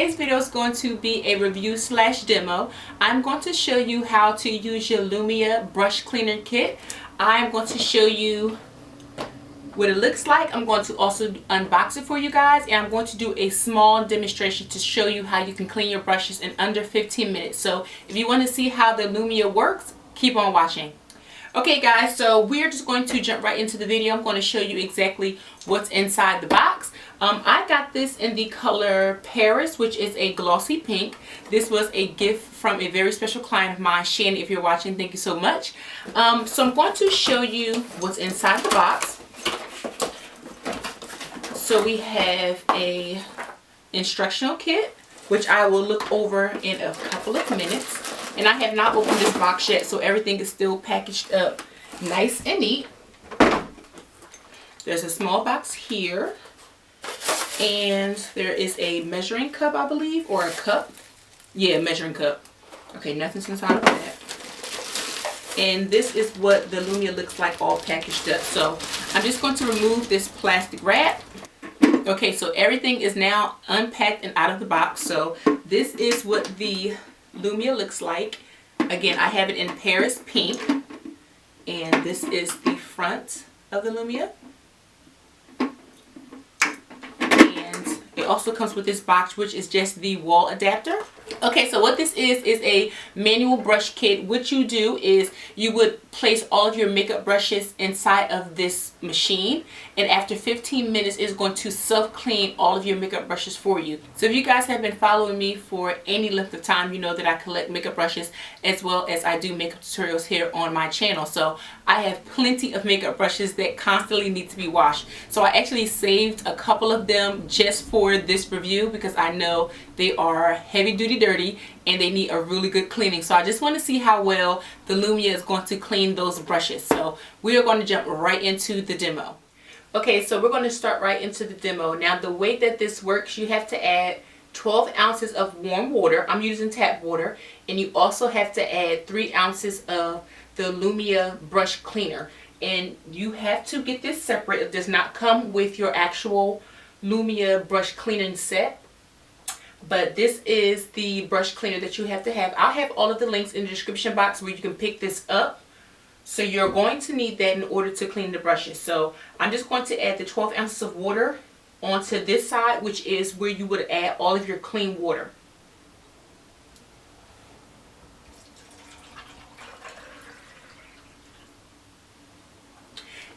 Today's video is going to be a review slash demo. I'm going to show you how to use your Lulumia brush cleaner kit. I'm going to show you what it looks like. I'm going to also unbox it for you guys, and I'm going to do a small demonstration to show you how you can clean your brushes in under 15 minutes. So if you want to see how the Lulumia works, keep on watching. Okay guys, so we're just going to jump right into the video. I'm going to show you exactly what's inside the box. I got this in the color Paris, which is a glossy pink. This was a gift from a very special client of mine. Shanny, if you're watching, thank you so much. So I'm going to show you what's inside the box. So we have a instructional kit, which I will look over in a couple of minutes. And I have not opened this box yet, so everything is still packaged up nice and neat. There's a small box here. And there is a measuring cup, I believe, or a cup. Yeah, measuring cup. Okay, nothing's inside of that. And this is what the Lulumia looks like all packaged up. So I'm just going to remove this plastic wrap. Okay, so everything is now unpacked and out of the box. So this is what the Lulumia looks like. Again, I have it in Paris pink, and this is the front of the Lulumia. And it also comes with this box, which is just the wall adapter. Okay, so what this is a manual brush kit. What you do is you would place all of your makeup brushes inside of this machine, and after 15 minutes it's going to self-clean all of your makeup brushes for you. So if you guys have been following me for any length of time, you know that I collect makeup brushes as well as I do makeup tutorials here on my channel. So I have plenty of makeup brushes that constantly need to be washed. So I actually saved a couple of them just for this review because I know they are heavy duty dirty and they need a really good cleaning. So I just want to see how well the Lulumia is going to clean those brushes. So we are going to jump right into the demo. Okay, so we're going to start right into the demo. Now the way that this works, you have to add 12 ounces of warm water. I'm using tap water. And you also have to add 3 ounces of the Lulumia brush cleaner. And you have to get this separate. It does not come with your actual Lulumia brush cleaning set. But this is the brush cleaner that you have to have. I'll have all of the links in the description box where you can pick this up. So you're going to need that in order to clean the brushes. So I'm just going to add the 12 ounces of water onto this side, which is where you would add all of your clean water.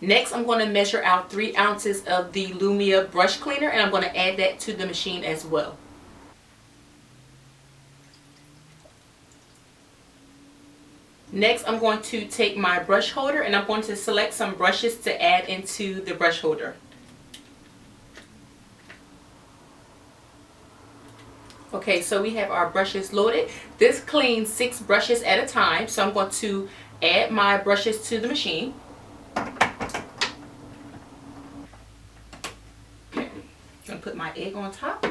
Next, I'm going to measure out 3 ounces of the Lulumia brush cleaner, and I'm going to add that to the machine as well. Next, I'm going to take my brush holder and I'm going to select some brushes to add into the brush holder. Okay, so we have our brushes loaded. This cleans 6 brushes at a time, so I'm going to add my brushes to the machine. Okay, I'm going to put my egg on top.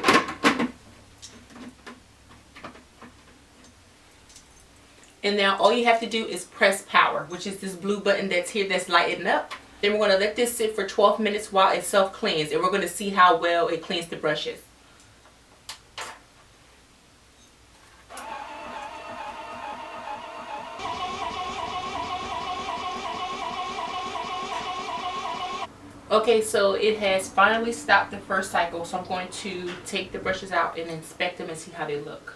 And now all you have to do is press power, which is this blue button that's here that's lighting up. Then we're going to let this sit for 12 minutes while it self-cleans. And we're going to see how well it cleans the brushes. Okay, so it has finally stopped the first cycle. So I'm going to take the brushes out and inspect them and see how they look.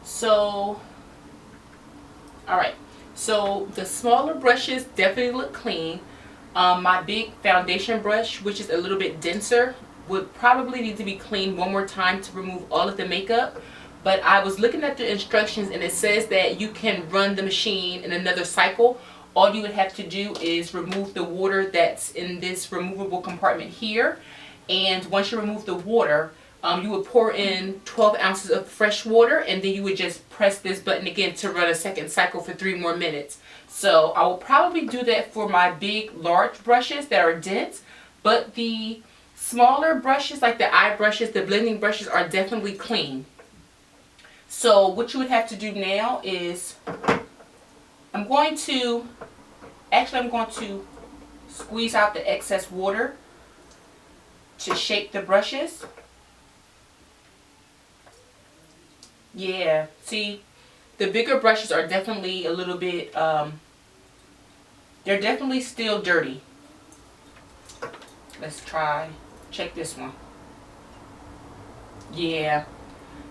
So, alright, so the smaller brushes definitely look clean. My big foundation brush, which is a little bit denser, would probably need to be cleaned one more time to remove all of the makeup. But I was looking at the instructions and it says that you can run the machine in another cycle. All you would have to do is remove the water that's in this removable compartment here. And once you remove the water, you would pour in 12 ounces of fresh water, and then you would just press this button again to run a second cycle for 3 more minutes. So I will probably do that for my big, large brushes that are dense, but the smaller brushes, like the eye brushes, the blending brushes, are definitely clean. So what you would have to do now is I'm going to actually I'm going to squeeze out the excess water to shape the brushes. Yeah, see, the bigger brushes are definitely a little bit, they're definitely still dirty. Let's check this one. Yeah.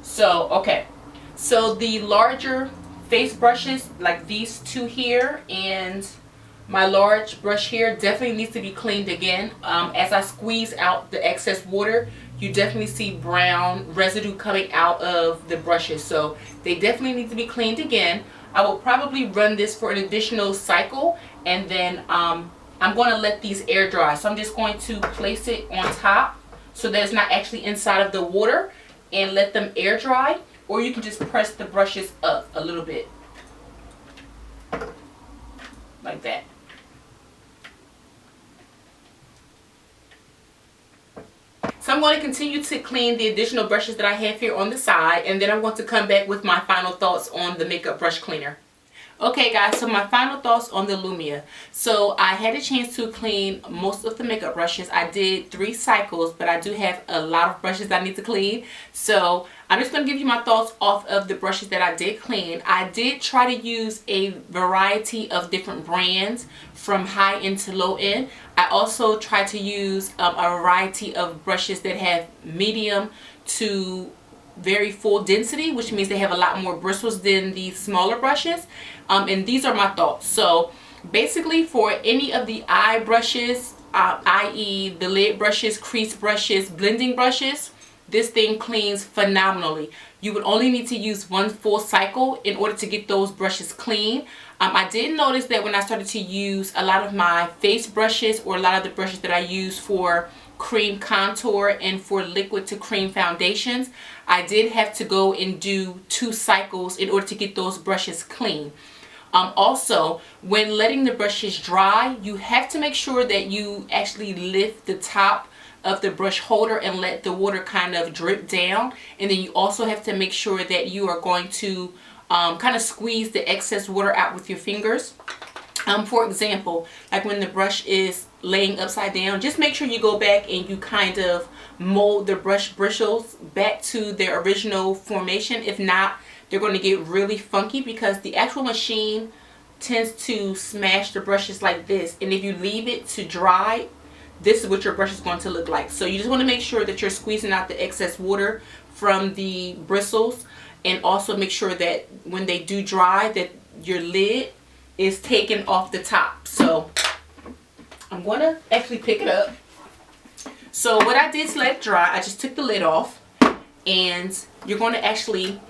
So, okay. So the larger face brushes, like these two here and my large brush here, definitely needs to be cleaned again. As I squeeze out the excess water, you definitely see brown residue coming out of the brushes. So they definitely need to be cleaned again. I will probably run this for an additional cycle, and then I'm going to let these air dry. So I'm just going to place it on top so that it's not actually inside of the water, and let them air dry. Or you can just press the brushes up a little bit. Like that. So I'm going to continue to clean the additional brushes that I have here on the side, and then I'm going to come back with my final thoughts on the makeup brush cleaner. Okay guys, so my final thoughts on the Lulumia. So I had a chance to clean most of the makeup brushes. I did 3 cycles, but I do have a lot of brushes I need to clean. So I'm just going to give you my thoughts off of the brushes that I did clean. I did try to use a variety of different brands from high end to low end. I also tried to use a variety of brushes that have medium to very full density, which means they have a lot more bristles than the smaller brushes. And these are my thoughts. So basically, for any of the eye brushes, i.e. the lid brushes, crease brushes, blending brushes, this thing cleans phenomenally. You would only need to use 1 full cycle in order to get those brushes clean. I did notice that when I started to use a lot of my face brushes, or a lot of the brushes that I use for cream contour and for liquid to cream foundations, I did have to go and do 2 cycles in order to get those brushes clean. Also, when letting the brushes dry, you have to make sure that you actually lift the top of the brush holder and let the water kind of drip down. And then you also have to make sure that you are going to kind of squeeze the excess water out with your fingers. For example, like when the brush is laying upside down, just make sure you go back and you kind of mold the brush bristles back to their original formation. If not, they're going to get really funky, because the actual machine tends to smash the brushes like this. And if you leave it to dry, this is what your brush is going to look like. So you just want to make sure that you're squeezing out the excess water from the bristles, and also make sure that when they do dry, that your lid is taken off the top. So I'm going to actually pick it up. So what I did to let it dry, I just took the lid off, and you're going to actually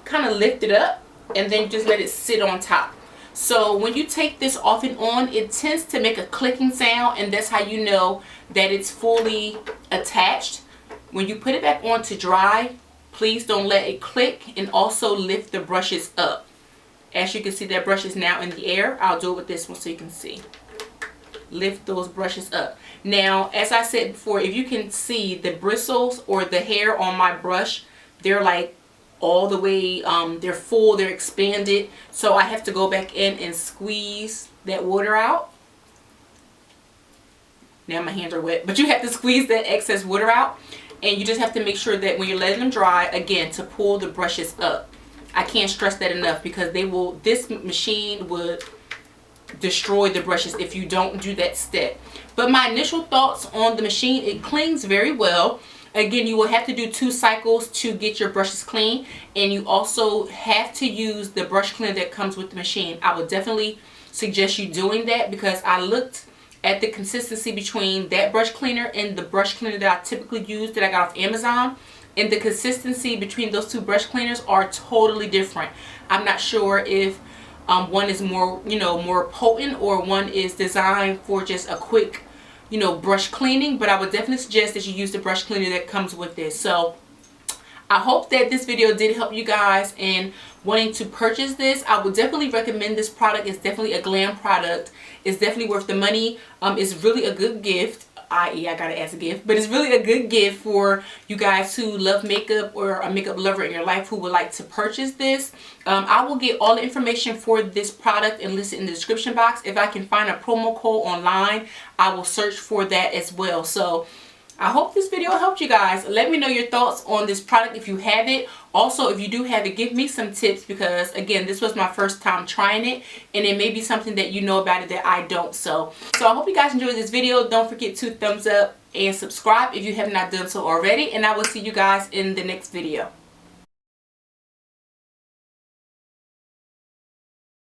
kind of lift it up, and then just let it sit on top. So when you take this off and on, it tends to make a clicking sound, and that's how you know that it's fully attached. When you put it back on to dry, please don't let it click, and also lift the brushes up. As you can see, that brush is now in the air. I'll do it with this one so you can see. Lift those brushes up. Now, as I said before, if you can see the bristles or the hair on my brush, they're like all the way, they're full, they're expanded. So I have to go back in and squeeze that water out. Now my hands are wet, but you have to squeeze that excess water out. And you just have to make sure that when you're letting them dry, again, to pull the brushes up. I can't stress that enough, because this machine would destroy the brushes if you don't do that step. But my initial thoughts on the machine, it cleans very well. Again, you will have to do 2 cycles to get your brushes clean, and you also have to use the brush cleaner that comes with the machine. I would definitely suggest you doing that, because I looked at the consistency between that brush cleaner and the brush cleaner that I typically use that I got off Amazon, and the consistency between those 2 brush cleaners are totally different. I'm not sure if one is more, more potent, or one is designed for just a quick, brush cleaning. But I would definitely suggest that you use the brush cleaner that comes with this. So I hope that this video did help you guys in wanting to purchase this. I would definitely recommend this product. It's definitely a glam product. It's definitely worth the money. It's really a good gift. i.e. I gotta ask a gift, but it's really a good gift for you guys who love makeup or a makeup lover in your life who would like to purchase this. I will get all the information for this product and list it in the description box. If I can find a promo code online, I will search for that as well. So I hope this video helped you guys. Let me know your thoughts on this product if you have it. Also, if you do have it, give me some tips, because again, this was my first time trying it, and it may be something that you know about it that I don't. So I hope you guys enjoyed this video. Don't forget to thumbs up and subscribe if you have not done so already, and I will see you guys in the next video.